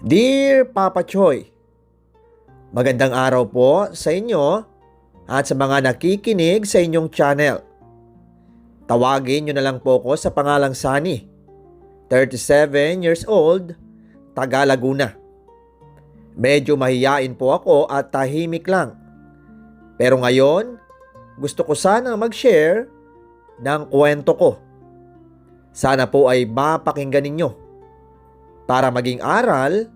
Dear Papa Choy, magandang araw po sa inyo at sa mga nakikinig sa inyong channel. Tawagin nyo na lang po ko sa pangalang Sunny, 37 years old, taga Laguna. Medyo mahiyain po ako at tahimik lang. Pero ngayon, gusto ko sanang mag-share ng kwento ko. Sana po ay mapakinggan ninyo para maging aral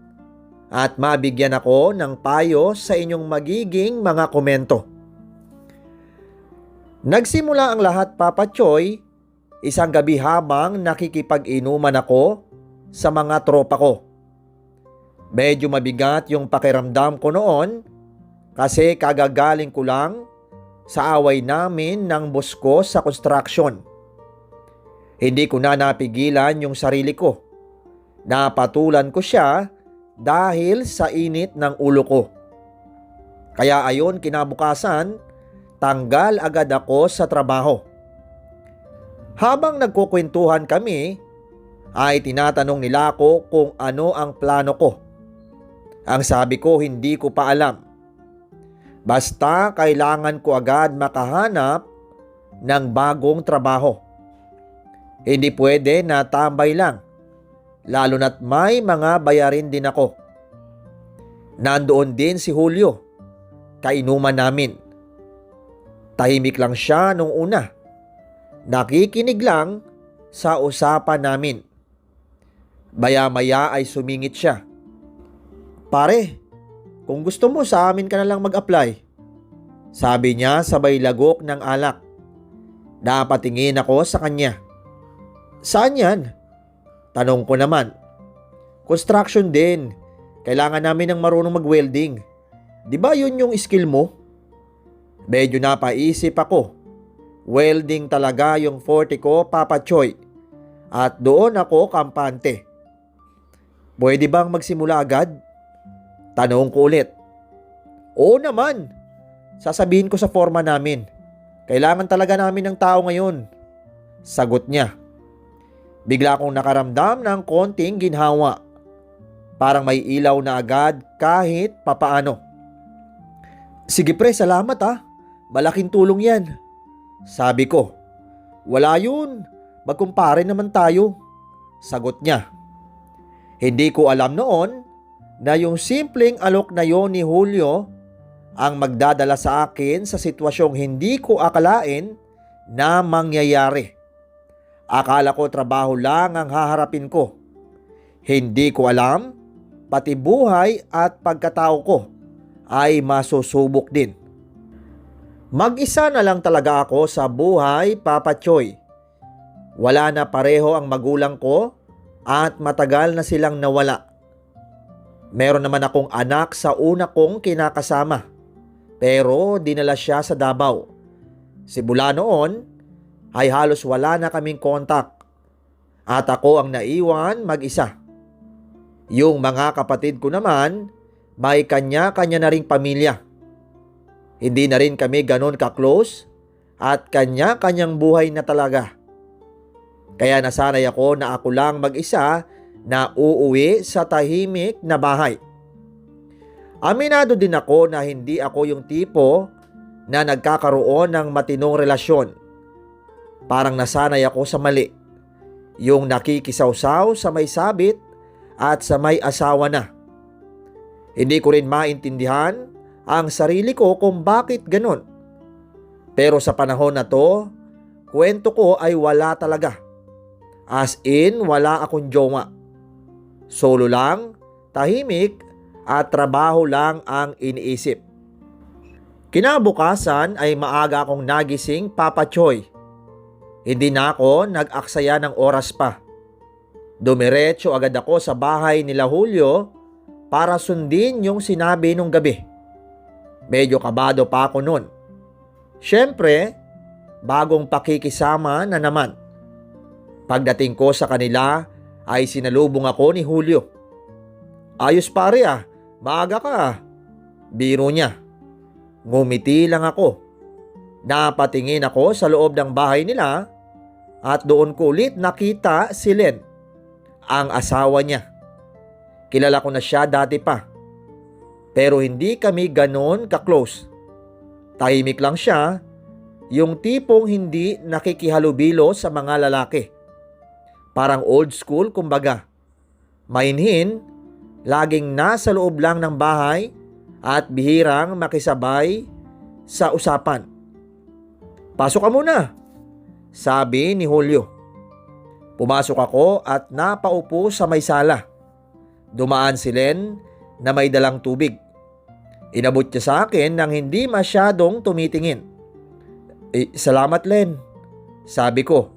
at mabigyan ako ng payo sa inyong magiging mga komento. Nagsimula ang lahat, Papa Choy, isang gabi habang nakikipag-inuman ako sa mga tropa ko. Medyo mabigat yung pakiramdam ko noon kasi kagagaling ko lang sa away namin ng boss ko sa construction. Hindi ko na napigilan yung sarili ko. Napatulan ko siya dahil sa init ng ulo ko. Kaya ayon kinabukasan, tanggal agad ako sa trabaho. Habang nagkukwentuhan kami, ay tinatanong nila ako kung ano ang plano ko. Ang sabi ko, hindi ko pa alam. Basta kailangan ko agad makahanap ng bagong trabaho. Hindi pwede na tambay lang, lalo na't may mga bayarin din ako. Nandoon din si Julio, kainuman namin. Tahimik lang siya nung una. Nakikinig lang sa usapan namin. Maya-maya ay sumingit siya. Pare, kung gusto mo sa amin ka na lang mag-apply. Sabi niya sabay lagok ng alak. Napatingin ako sa kanya. Saan yan? Tanong ko naman. Construction din. Kailangan namin ng marunong mag-welding. Di ba yun yung skill mo? Medyo napaisip ako. Welding talaga yung forte ko, Papa Choy. At doon ako kampante. Pwede bang magsimula agad? Tanong ko ulit. Oo naman. Sasabihin ko sa forma namin. Kailangan talaga namin ng tao ngayon. Sagot niya. Bigla akong nakaramdam ng konting ginhawa. Parang may ilaw na agad kahit papaano. Sige pre, salamat ah. Malaking tulong yan. Sabi ko. Wala yun. Magkumpare naman tayo. Sagot niya. Hindi ko alam noon na yung simpleng alok na yon ni Julio ang magdadala sa akin sa sitwasyong hindi ko akalain na mangyayari. Akala ko trabaho lang ang haharapin ko. Hindi ko alam, pati buhay at pagkatao ko ay masusubok din. Mag-isa na lang talaga ako sa buhay, Papa Choy. Wala na pareho ang magulang ko at matagal na silang nawala. Meron naman akong anak sa una kong kinakasama, pero dinala siya sa Davao. Simula noon, ay halos wala na kaming kontak at ako ang naiwan mag-isa. Yung mga kapatid ko naman, may kanya-kanya na ring pamilya. Hindi na rin kami ganon ka-close at kanya-kanyang buhay na talaga. Kaya nasanay ako na ako lang mag-isa na uuwi sa tahimik na bahay. Aminado din ako na hindi ako yung tipo na nagkakaroon ng matinong relasyon. Parang nasanay ako sa mali. Yung nakikisawsaw sa may sabit at sa may asawa na. Hindi ko rin maintindihan ang sarili ko kung bakit ganon. Pero sa panahon na to, kwento ko ay wala talaga. As in, wala akong jowa. Solo lang, tahimik, at trabaho lang ang iniisip. Kinabukasan ay maaga akong nagising, Papa Choy. Hindi na ako nag-aksaya ng oras pa. Dumiretso agad ako sa bahay nila Julio para sundin yung sinabi nung gabi. Medyo kabado pa ako nun. Siyempre, bagong pakikisama na naman. Pagdating ko sa kanila ay sinalubong ako ni Julio. Ayos pare ah, maaga ka ah. Biro niya. Ngumiti lang ako. Napatingin ako sa loob ng bahay nila at doon ko ulit nakita si Len, ang asawa niya. Kilala ko na siya dati pa. Pero hindi kami ganon ka-close. Tahimik lang siya, yung tipong hindi nakikihalubilo sa mga lalaki. Parang old school kumbaga. Mainhin, laging nasa loob lang ng bahay at bihirang makisabay sa usapan. "Pasok ka muna," sabi ni Julio. Pumasok ako at napaupo sa may sala. Dumaan si Len na may dalang tubig. Inabot niya sa akin nang hindi masyadong tumitingin. Salamat Len," sabi ko.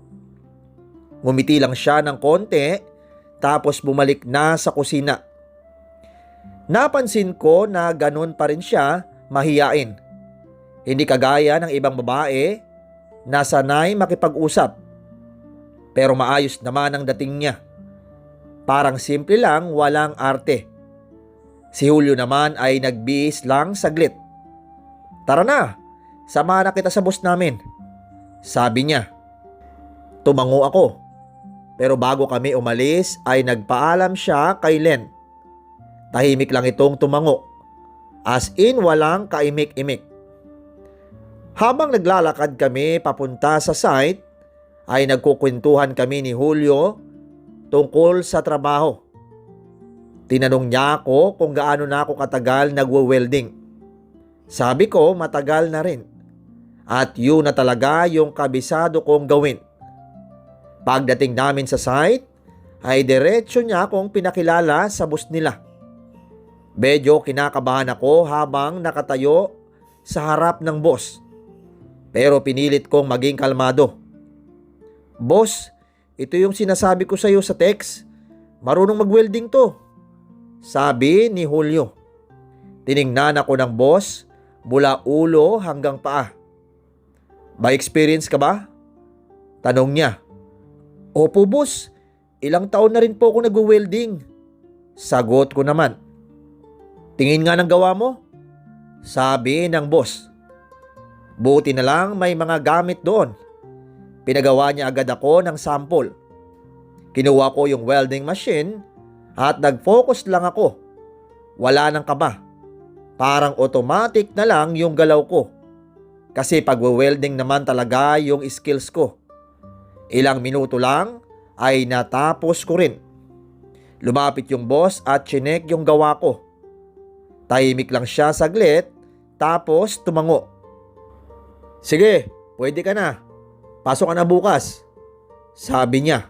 Ngumiti lang siya ng konti tapos bumalik na sa kusina. Napansin ko na ganun pa rin siya mahiyain. Hindi kagaya ng ibang babae na sanay makipag-usap. Pero maayos naman ang dating niya. Parang simple lang, walang arte. Si Julio naman ay nagbihis lang saglit. "Tara na, samahan na kita sa boss namin," sabi niya. Tumango ako. Pero bago kami umalis ay nagpaalam siya kay Len. Tahimik lang itong tumango. As in walang kaimik-imik. Habang naglalakad kami papunta sa site, ay nagkukwentuhan kami ni Julio tungkol sa trabaho. Tinanong niya ako kung gaano na ako katagal nagwe-welding. Sabi ko matagal na rin. At yun na talaga yung kabisado kong gawin. Pagdating namin sa site, ay diretso niya akong pinakilala sa boss nila. Medyo kinakabahan ako habang nakatayo sa harap ng boss. Pero pinilit kong maging kalmado. "Boss, ito yung sinasabi ko sa iyo sa text. Marunong mag-welding to," sabi ni Julio. Tiningnan ako ng boss mula ulo hanggang paa. "By experience ka ba?" tanong niya. "Opo boss, ilang taon na rin po ako nag-welding," sagot ko naman. "Tingin nga ng gawa mo," sabi ng boss. Buti na lang may mga gamit doon. Pinagawa niya agad ako ng sample. Kinuha ko yung welding machine at nag-focus lang ako. Wala nang kaba. Parang automatic na lang yung galaw ko. Kasi pag-welding naman talaga yung skills ko. Ilang minuto lang ay natapos ko rin. Lumapit yung boss at chinek yung gawa ko. Tahimik lang siya saglit tapos tumango. "Sige, pwede ka na. Pasok ka na bukas," sabi niya.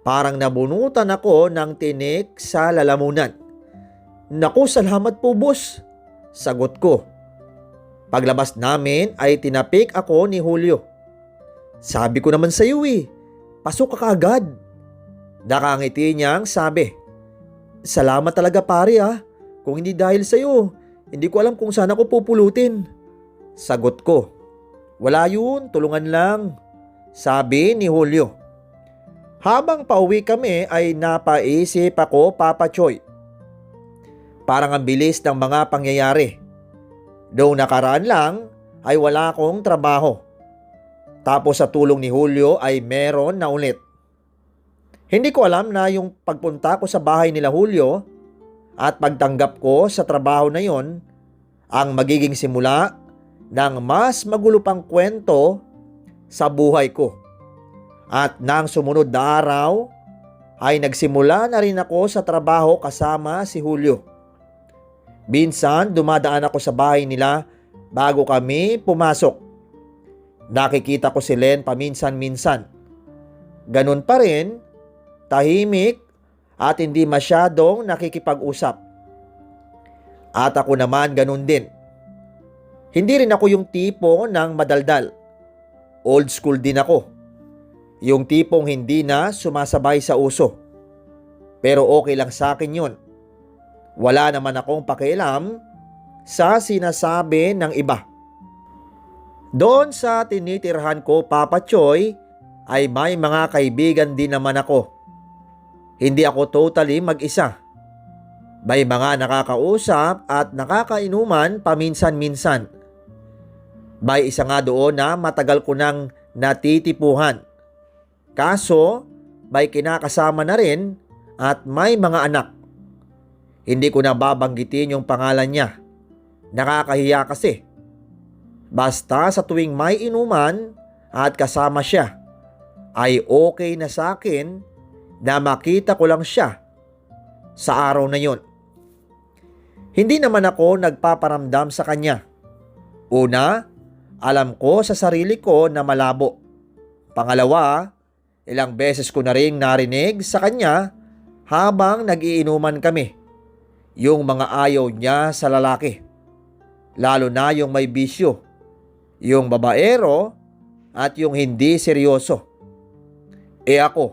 Parang nabunutan ako ng tinik sa lalamunan. "Naku, salamat po boss," sagot ko. Paglabas namin ay tinapik ako ni Julio. "Sabi ko naman sa iyo pasok ka kaagad." Nakangiti niyang sabi. "Salamat talaga pare Kung hindi dahil sa iyo, hindi ko alam kung saan ako pupulutin," sagot ko. "Wala yun, tulungan lang," sabi ni Julio. Habang pauwi kami ay napaisip ako, Papa Choy. Parang ang bilis ng mga pangyayari. Noong nakaraan lang ay wala akong trabaho. Tapos sa tulong ni Julio ay meron na ulit. Hindi ko alam na yung pagpunta ko sa bahay nila Julio at pagtanggap ko sa trabaho na yon ang magiging simula ng mas magulo pang kwento sa buhay ko. At nang sumunod na araw ay nagsimula na rin ako sa trabaho kasama si Julio. Minsan dumadaan ako sa bahay nila bago kami pumasok. Nakikita ko si Len paminsan-minsan. Ganun pa rin, tahimik at hindi masyadong nakikipag-usap. At ako naman ganun din. Hindi rin ako yung tipo ng madaldal. Old school din ako. Yung tipong hindi na sumasabay sa uso. Pero okay lang sa akin yun. Wala naman akong pakialam sa sinasabi ng iba. Doon sa tinitirhan ko, Papa Choy, ay may mga kaibigan din naman ako. Hindi ako totally mag-isa. May mga nakakausap at nakakainuman paminsan-minsan. May isa nga doon na matagal ko nang natitipuhan. Kaso, may kinakasama na rin at may mga anak. Hindi ko na babanggitin yung pangalan niya. Nakakahiya kasi. Basta sa tuwing may inuman at kasama siya, ay okay na sa akin na makita ko lang siya sa araw na yon. Hindi naman ako nagpaparamdam sa kanya. Una, alam ko sa sarili ko na malabo. Pangalawa, ilang beses ko na ring narinig sa kanya habang nagiinuman kami yung mga ayaw niya sa lalaki. Lalo na yung may bisyo, yung babaero at yung hindi seryoso. Ako,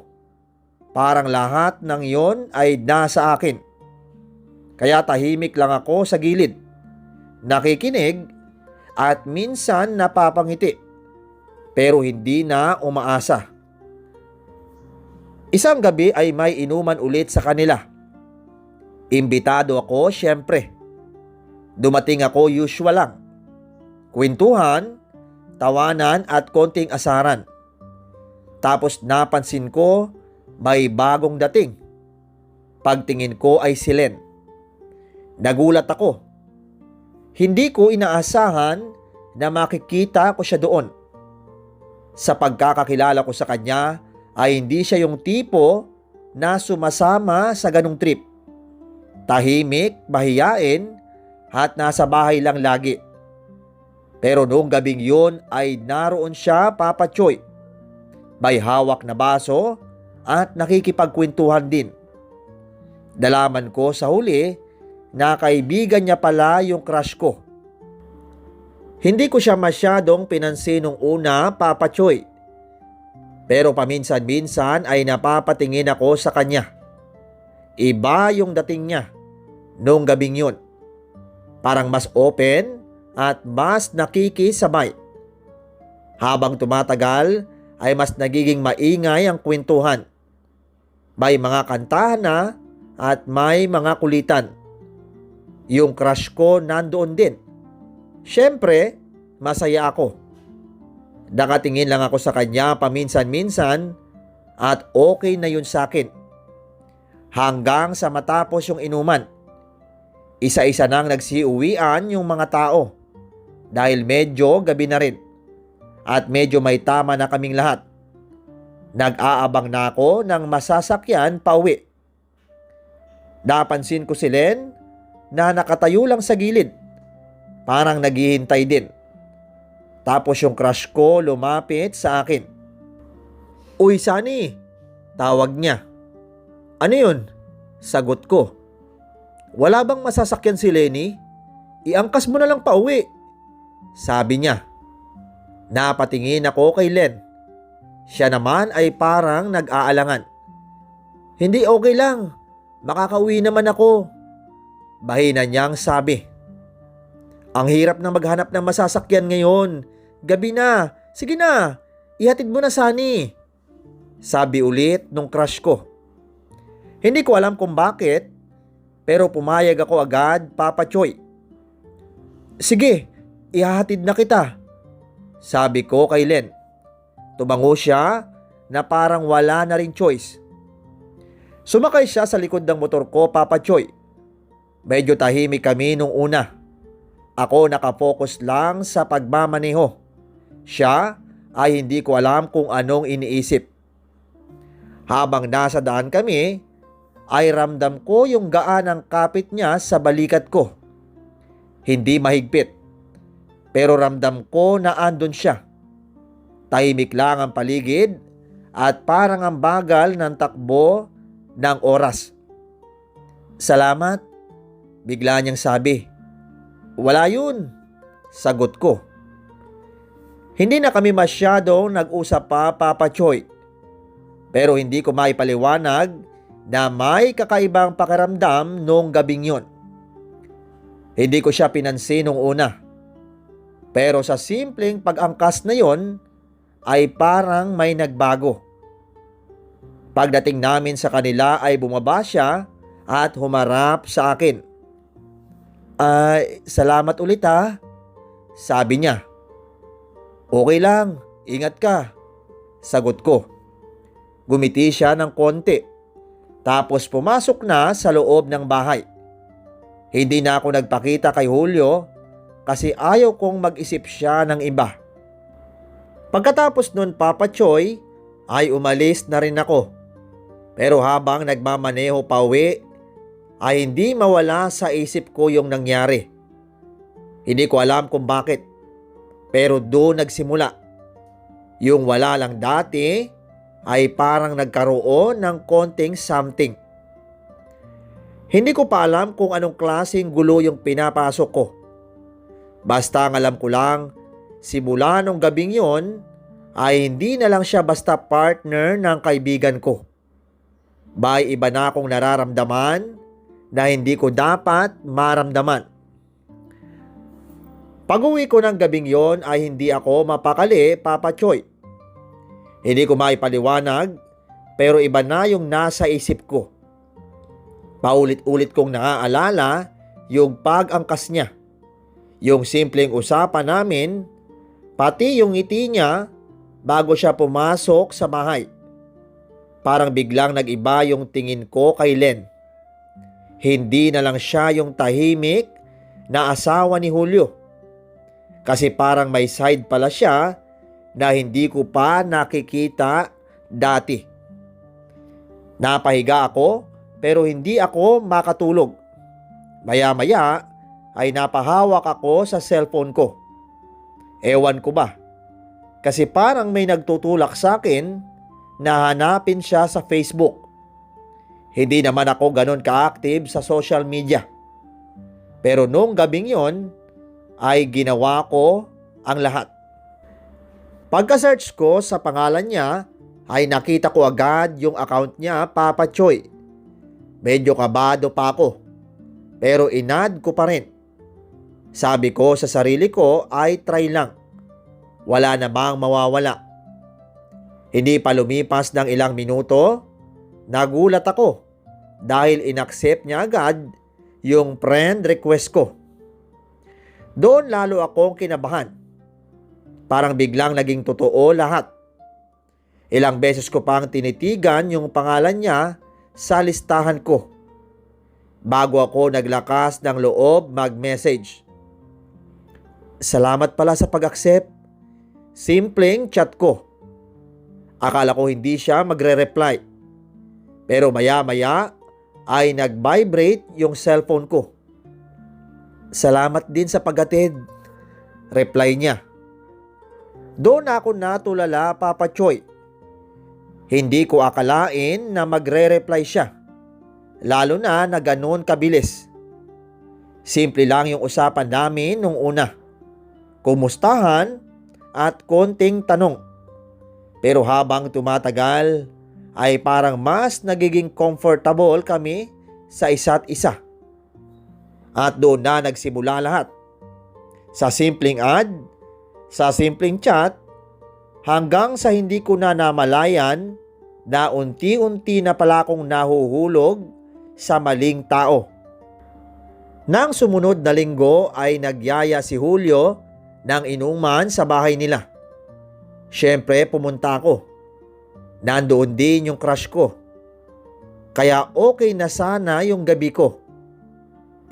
parang lahat ng yon ay nasa akin. Kaya tahimik lang ako sa gilid, nakikinig at minsan napapangiti, pero hindi na umaasa. Isang gabi ay may inuman ulit sa kanila. Imbitado ako syempre. Dumating ako usual lang. Kwentuhan, tawanan at konting asaran. Tapos napansin ko may bagong dating. Pagtingin ko ay si Len. Nagulat ako. Hindi ko inaasahan na makikita ko siya doon. Sa pagkakakilala ko sa kanya ay hindi siya yung tipo na sumasama sa ganong trip. Tahimik, mahiyain at nasa bahay lang lagi. Pero noong gabing yun ay naroon siya, Papa Choy. May hawak na baso at nakikipagkwentuhan din. Nalaman ko sa huli na kaibigan niya pala yung crush ko. Hindi ko siya masyadong pinansin nung una, Papa Choy. Pero paminsan-minsan ay napapatingin ako sa kanya. Iba yung dating niya noong gabing yun. Parang mas open at mas nakikisabay. Habang tumatagal ay mas nagiging maingay ang kwentuhan. May mga kantahan na at may mga kulitan. Yung crush ko nandoon din. Siyempre, masaya ako. Nakatingin lang ako sa kanya paminsan-minsan at okay na yun sa akin. Hanggang sa matapos yung inuman. Isa-isa nang nagsiuwian yung mga tao dahil medyo gabi na rin at medyo may tama na kaming lahat. Nag-aabang na ako ng masasakyan pauwi. Napansin ko si Len na nakatayo lang sa gilid. Parang naghihintay din. Tapos yung crush ko lumapit sa akin. "Uy, Sunny!" Tawag niya. "Ano yun?" Sagot ko. "Wala bang masasakyan si Lenny? Iangkas mo na lang pauwi." Sabi niya. Napatingin ako kay Len. Siya naman ay parang nag-aalangan. "Hindi, okay lang. Makakauwi naman ako." Bahina niyang sabi. "Ang hirap na maghanap ng masasakyan ngayon. Gabi na. Sige na, ihatid mo na, Sunny." Sabi ulit nung crush ko. Hindi ko alam kung bakit, pero pumayag ako agad, Papa Choy. "Sige, ihahatid na kita." Sabi ko kay Len. Tumango siya na parang wala na rin choice. Sumakay siya sa likod ng motor ko, Papa Choy. Medyo tahimik kami nung una. Ako nakapokus lang sa pagmamaneho. Siya ay hindi ko alam kung anong iniisip. Habang nasa daan kami, ay ramdam ko yung gaan ng kapit niya sa balikat ko. Hindi mahigpit, pero ramdam ko na andun siya. Tahimik lang ang paligid at parang ang bagal ng takbo ng oras. "Salamat," bigla niyang sabi. "Wala yun," sagot ko. Hindi na kami masyadong nag-usap pa, Papa Choy. Pero hindi ko maipaliwanag na may kakaibang pakiramdam noong gabing yon. Hindi ko siya pinansin nung una. Pero sa simpleng pag-angkas na yon, ay parang may nagbago. Pagdating namin sa kanila ay bumaba siya at humarap sa akin. Salamat ulit ha," sabi niya. "Okay lang, ingat ka," sagot ko. Gumiti siya ng konti. Tapos pumasok na sa loob ng bahay. Hindi na ako nagpakita kay Julio kasi ayaw kong mag-isip siya ng iba. Pagkatapos nun, Papa Choy, ay umalis na rin ako. Pero habang nagmamaneho pauwi, ay hindi mawala sa isip ko yung nangyari. Hindi ko alam kung bakit, pero doon nagsimula. Yung wala lang dati ay parang nagkaroon ng konting something. Hindi ko pa alam kung anong klaseng gulo yung pinapasok ko. Basta ang alam ko lang, simula nung gabing yon, ay hindi na lang siya basta partner ng kaibigan ko. May iba na akong nararamdaman na hindi ko dapat maramdaman. Pag-uwi ko ng gabing yon ay hindi ako mapakali, Papa Choy. Hindi ko maipaliwanag, pero iba na yung nasa isip ko. Paulit-ulit kong naaalala yung pag-angkas niya, yung simpleng usapan namin, pati yung ngiti niya bago siya pumasok sa bahay. Parang biglang nag-iba yung tingin ko kay Len. Hindi na lang siya yung tahimik na asawa ni Julio. Kasi parang may side pala siya na hindi ko pa nakikita dati. Napahiga ako pero hindi ako makatulog. Maya-maya ay napahawak ako sa cellphone ko. Ewan ko ba, kasi parang may nagtutulak sa akin na hanapin siya sa Facebook. Hindi naman ako ganon ka-active sa social media. Pero nung gabing yon ay ginawa ko ang lahat. Pagka-search ko sa pangalan niya ay nakita ko agad yung account niya, Papa Choy. Medyo kabado pa ako, pero inad ko pa rin. Sabi ko sa sarili ko ay try lang. Wala namang mawawala. Hindi pa lumipas ng ilang minuto, nagulat ako dahil inaccept niya agad yung friend request ko. Doon lalo akong kinabahan. Parang biglang naging totoo lahat. Ilang beses ko pang tinitigan yung pangalan niya sa listahan ko bago ako naglakas ng loob mag-message. Salamat pala sa pag-accept. Simpleng chat ko. Akala ko hindi siya magre-reply. Pero maya-maya ay nag-vibrate yung cellphone ko. Salamat din sa pag-atid. Reply niya. Doon ako natulala, Papa Choy. Hindi ko akalain na magre-reply siya. Lalo na ganoon kabilis. Simple lang yung usapan namin nung una. Kumustahan at konting tanong. Pero habang tumatagal ay parang mas nagiging comfortable kami sa isa't isa. At doon na nagsimula lahat. Sa simpleng ad, sa simpleng chat, hanggang sa hindi ko na namalayan na unti-unti na pala akong nahuhulog sa maling tao. Nang sumunod na linggo ay nagyaya si Julio ng inuman sa bahay nila. Siyempre pumunta ako. Nandoon din yung crush ko. Kaya okay na sana yung gabi ko.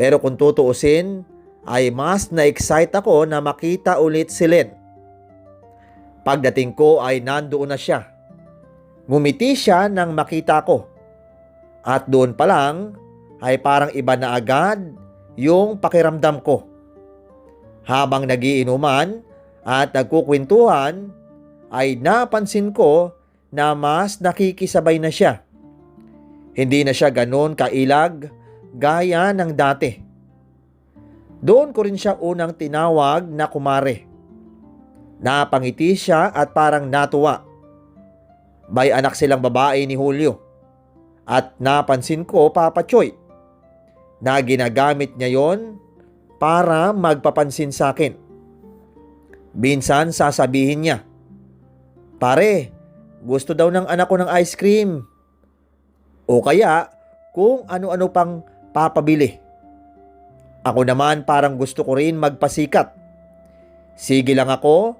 Pero kung tutuusin, ay mas na-excite ako na makita ulit si Len. Pagdating ko ay nandoon na siya. Ngumiti siya nang makita ko. At doon pa lang ay parang iba na agad yung pakiramdam ko. Habang nagiinuman at nagkukwentuhan ay napansin ko na mas nakikisabay na siya. Hindi na siya ganoon kailag gaya ng dati. Doon ko rin siya unang tinawag na kumare. Napangiti siya at parang natuwa. May anak silang babae ni Julio. At napansin ko, Papa Choy, na ginagamit niya yon para magpapansin sa akin. Minsan sasabihin niya, "Pare, gusto daw ng anak ko ng ice cream." O kaya kung ano-ano pang papabili. Ako naman parang gusto ko rin magpasikat. Sige lang ako,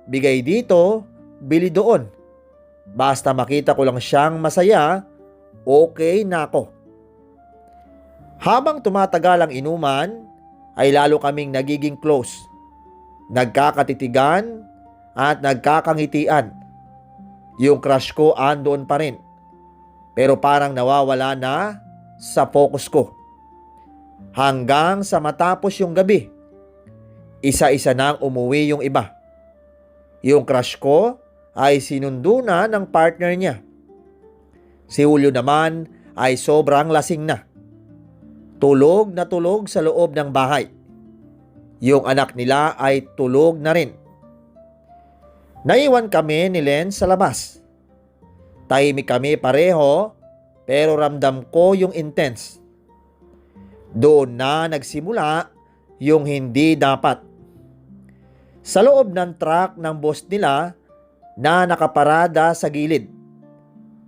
bigay dito, bili doon. Basta makita ko lang siyang masaya, okay na ako. Habang tumatagal ang inuman, ay lalo kaming nagiging close, nagkakatitigan at nagkakangitian. Yung crush ko andoon pa rin, pero parang nawawala na sa focus ko. Hanggang sa matapos yung gabi, isa-isa nang umuwi yung iba. Yung crush ko ay sinundo na ng partner niya. Si Julio naman ay sobrang lasing na. Tulog na tulog sa loob ng bahay. Yung anak nila ay tulog na rin. Naiwan kami ni Len sa labas. Tahimik kami pareho, pero ramdam ko yung intense. Doon na nagsimula yung hindi dapat. Sa loob ng truck ng boss nila na nakaparada sa gilid,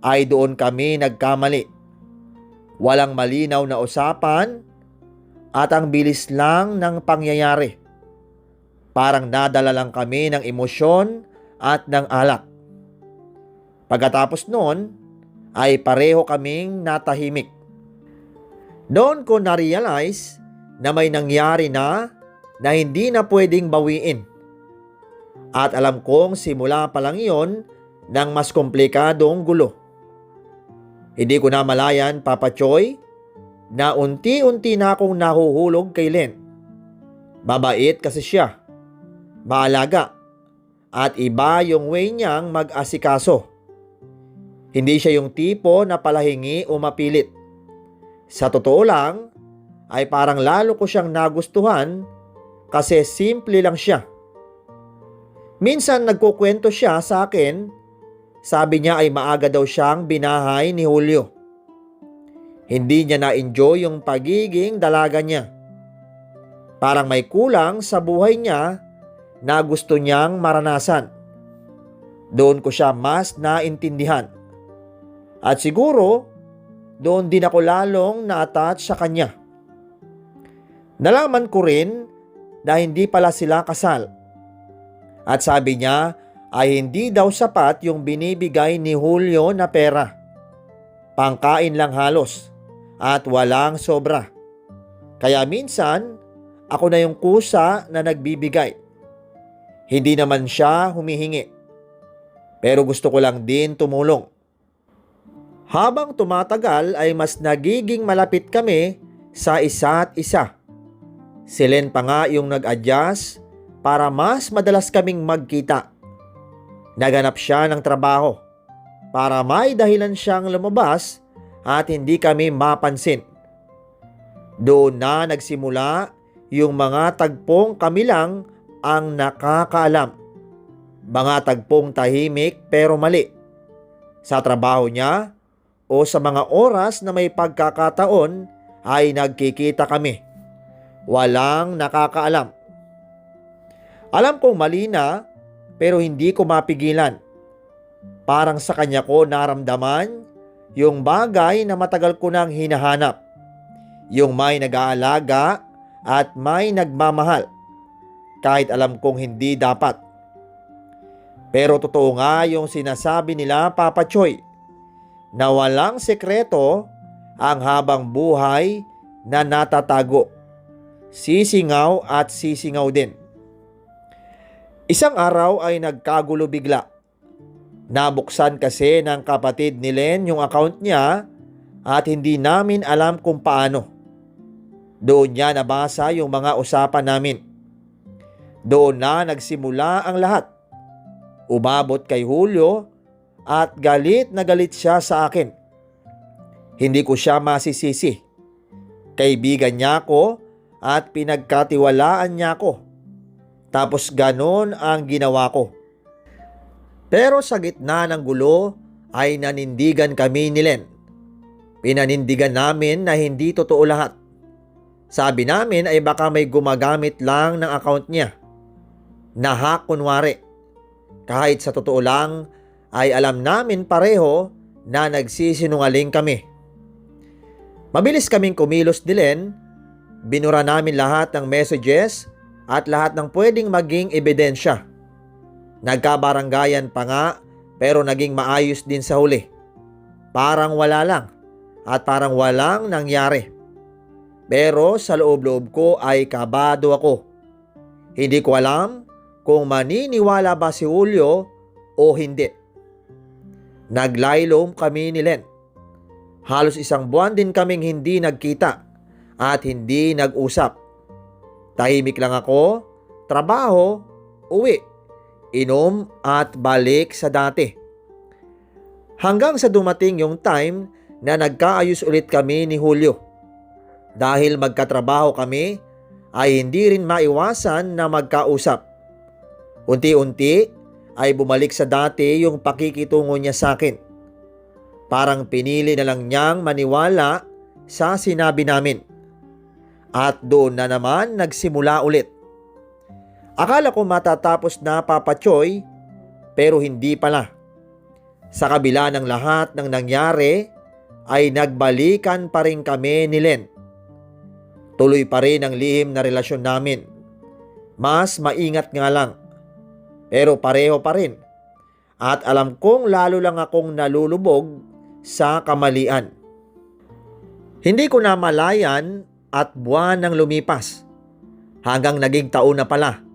ay doon kami nagkamali. Walang malinaw na usapan at ang bilis lang ng pangyayari. Parang nadala lang kami ng emosyon at ng alak. Pagkatapos noon, ay pareho kaming natahimik. Noon ko na-realize na may nangyari na hindi na pwedeng bawiin. At alam kong simula pa lang iyon ng mas komplikadong gulo. Hindi ko na malayan, Papa Choy, na unti-unti na akong nahuhulog kay Len. Mabait kasi siya, maalaga, at iba yung way niyang mag-asikaso. Hindi siya yung tipo na palahingi o mapilit. Sa totoo lang, ay parang lalo ko siyang nagustuhan kasi simple lang siya. Minsan nagkukwento siya sa akin. Sabi niya ay maaga daw siyang binahay ni Julio. Hindi niya na-enjoy yung pagiging dalaga niya. Parang may kulang sa buhay niya na gusto niyang maranasan. Doon ko siya mas naintindihan. At siguro, doon din ako lalong na-attach sa kanya. Nalaman ko rin na hindi pala sila kasal. At sabi niya, ay hindi daw sapat yung binibigay ni Julio na pera. Pangkain lang halos at walang sobra. Kaya minsan, ako na yung kusa na nagbibigay. Hindi naman siya humihingi. Pero gusto ko lang din tumulong. Habang tumatagal ay mas nagiging malapit kami sa isa't isa. Si Len pa nga yung nag-adjust para mas madalas kaming magkita. Naganap siya ng trabaho para may dahilan siyang lumabas at hindi kami mapansin. Doon na nagsimula yung mga tagpong kami lang ang nakakaalam. Mga tagpong tahimik pero mali. Sa trabaho niya o sa mga oras na may pagkakataon ay nagkikita kami. Walang nakakaalam. Alam kong mali na, pero hindi ko mapigilan. Parang sa kanya ko naramdaman yung bagay na matagal ko nang hinahanap. Yung may nag-aalaga at may nagmamahal. Kahit alam kong hindi dapat. Pero totoo nga yung sinasabi nila, Papa Choy, na walang sekreto ang habang buhay na natatago. Sisingaw at sisingaw din. Isang araw ay nagkagulo bigla. Nabuksan kasi ng kapatid ni Len yung account niya at hindi namin alam kung paano. Doon niya nabasa yung mga usapan namin. Doon na nagsimula ang lahat. Umabot kay Julio at galit na galit siya sa akin. Hindi ko siya masisisi. Kaibigan niya ako at pinagkatiwalaan niya ako. Tapos ganon ang ginawa ko. Pero sa gitna ng gulo ay nanindigan kami ni Len. Pinanindigan namin na hindi totoo lahat. Sabi namin ay baka may gumagamit lang ng account niya. Na-hack kunwari. Kahit sa totoo lang ay alam namin pareho na nagsisinungaling kami. Mabilis kaming kumilos ni Len. Binura namin lahat ng messages at lahat ng pwedeng maging ebidensya. Nagkabaranggayan pa nga pero naging maayos din sa huli. Parang wala lang at parang walang nangyari. Pero sa loob-loob ko ay kabado ako. Hindi ko alam kung maniniwala ba si Julio o hindi. Naglaylom kami ni Len. Halos isang buwan din kaming hindi nagkita at hindi nag-usap. Tahimik lang ako, trabaho, uwi, inom at balik sa dati. Hanggang sa dumating yung time na nagkaayos ulit kami ni Julio. Dahil magkatrabaho kami, ay hindi rin maiwasan na magkausap. Unti-unti ay bumalik sa dati yung pakikitungo niya sa akin. Parang pinili na lang niyang maniwala sa sinabi namin. At doon na naman nagsimula ulit. Akala ko matatapos na, Papa Choy, pero hindi pala. Sa kabila ng lahat ng nangyari, ay nagbalikan pa rin kami ni Len. Tuloy pa rin ang lihim na relasyon namin. Mas maingat nga lang. Pero pareho pa rin. At alam kong lalo lang akong nalulubog sa kamalian. Hindi ko na malayan at buwan nang lumipas. Hanggang naging taon na pala.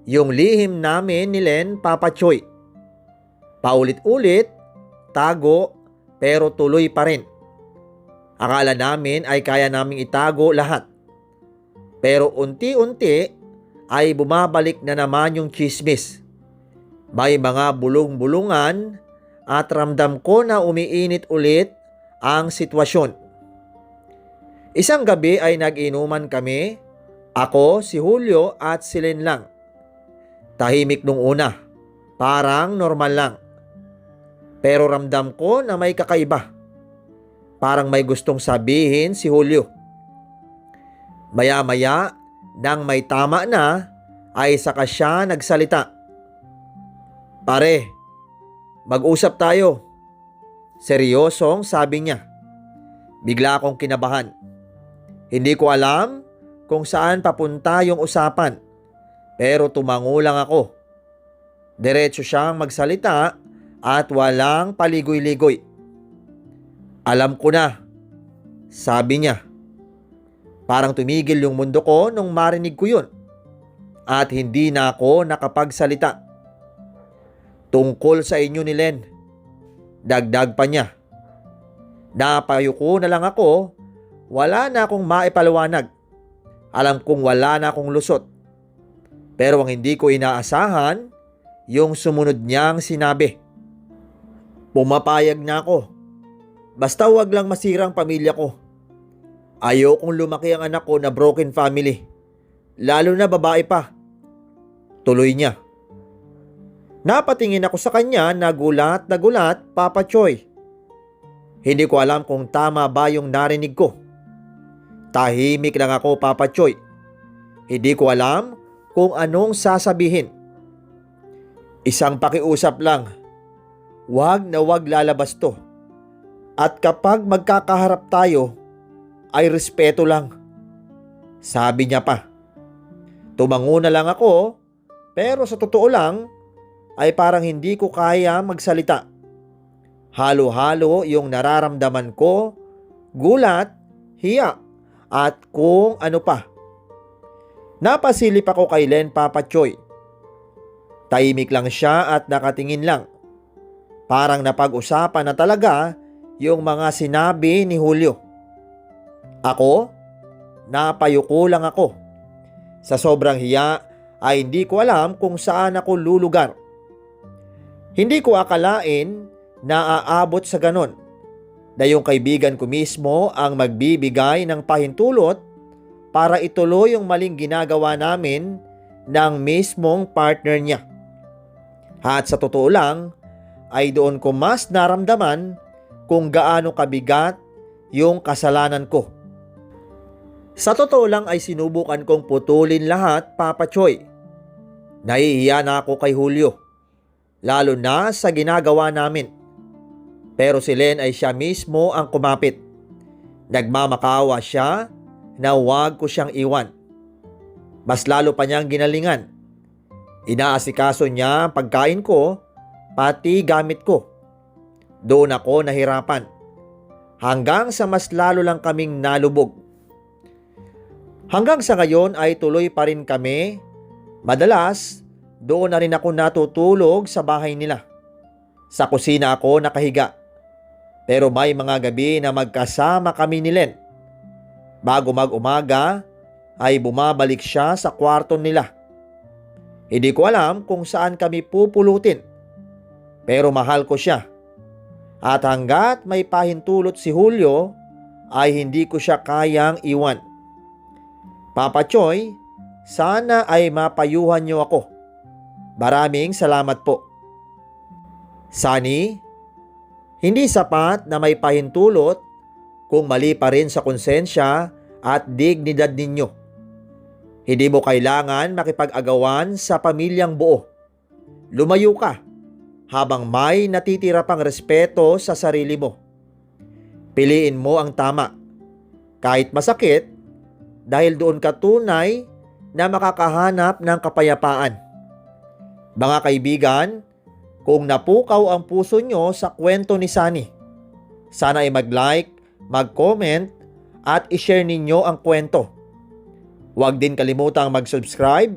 Yung lihim namin ni Len, Papa Choy. Paulit-ulit, tago, pero tuloy pa rin. Akala namin ay kaya naming itago lahat. Pero unti-unti ay bumabalik na naman yung chismis. May mga bulong-bulungan at ramdam ko na umiinit ulit ang sitwasyon. Isang gabi ay nag-inuman kami, ako, si Julio at si Len lang. Tahimik nung una, parang normal lang. Pero ramdam ko na may kakaiba. Parang may gustong sabihin si Julio. Maya-maya, nang may tama na, ay saka siya nagsalita. Pare, mag-usap tayo. Seryosong sabi niya. Bigla akong kinabahan. Hindi ko alam kung saan papunta yung usapan, pero tumango lang ako. Diretso siyang magsalita at walang paligoy-ligoy. Alam ko na, sabi niya. Parang tumigil yung mundo ko nung marinig ko yun. At hindi na ako nakapagsalita. Tungkol sa inyo ni Len. Dagdag pa niya. Napayuko na lang ako. Wala na akong maipaliwanag. Alam kong wala na akong lusot. Pero ang hindi ko inaasahan, yung sumunod niyang sinabi. Pumapayag na ako. Basta wag lang masirang pamilya ko. Ayokong lumaki ang anak ko na broken family. Lalo na babae pa. Tuloy niya. Napatingin ako sa kanya na gulat, Papa Choy. Hindi ko alam kung tama ba yung narinig ko. Tahimik lang ako, Papa Choy. Hindi ko alam kung anong sasabihin. Isang pakiusap lang. Wag na wag lalabas to. At kapag magkakaharap tayo, ay respeto lang. Sabi niya pa. Tumango na lang ako, pero sa totoo lang, ay parang hindi ko kaya magsalita. Halo-halo yung nararamdaman ko, gulat, hiya, at kung ano pa. Napasilip ako kay Len, Papa Choy. Tahimik lang siya at nakatingin lang. Parang napag-usapan na talaga yung mga sinabi ni Julio. Ako, napayuko lang ako. Sa sobrang hiya ay hindi ko alam kung saan ako lulugar. Hindi ko akalain na aabot sa ganon, na yung kaibigan ko mismo ang magbibigay ng pahintulot para ituloy yung maling ginagawa namin ng mismong partner niya. At sa totoo lang, ay doon ko mas naramdaman kung gaano kabigat yung kasalanan ko. Sa totoo lang ay sinubukan kong putulin lahat, Papa Choy. Nahihiya na ako kay Julio, lalo na sa ginagawa namin. Pero si Len ay siya mismo ang kumapit. Nagmamakawa siya na huwag ko siyang iwan. Mas lalo pa niyang ginalingan. Inaasikaso niya ang pagkain ko, pati gamit ko. Doon ako nahirapan. Hanggang sa mas lalo lang kaming nalubog. Hanggang sa ngayon ay tuloy pa rin kami. Madalas, doon na rin ako natutulog sa bahay nila. Sa kusina ako nakahiga. Pero may mga gabi na magkasama kami ni Len. Bago mag-umaga, ay bumabalik siya sa kwarto nila. Hindi ko alam kung saan kami pupulutin. Pero mahal ko siya. At hanggat may pahintulot si Julio, ay hindi ko siya kayang iwan. Papa Choy, sana ay mapayuhan niyo ako. Maraming salamat po. Sunny, hindi sapat na may pahintulot kung mali pa rin sa konsensya at dignidad ninyo. Hindi mo kailangan makipag-agawan sa pamilyang buo. Lumayo ka habang may natitira pang respeto sa sarili mo. Piliin mo ang tama. Kahit masakit, dahil doon ka tunay na makakahanap ng kapayapaan. Mga kaibigan, kung napukaw ang puso nyo sa kwento ni Sunny, sana ay mag-like, mag-comment at i-share ninyo ang kwento. Huwag din kalimutang mag-subscribe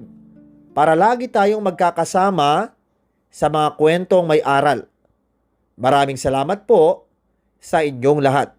para lagi tayong magkakasama sa mga kwentong may aral. Maraming salamat po sa inyong lahat.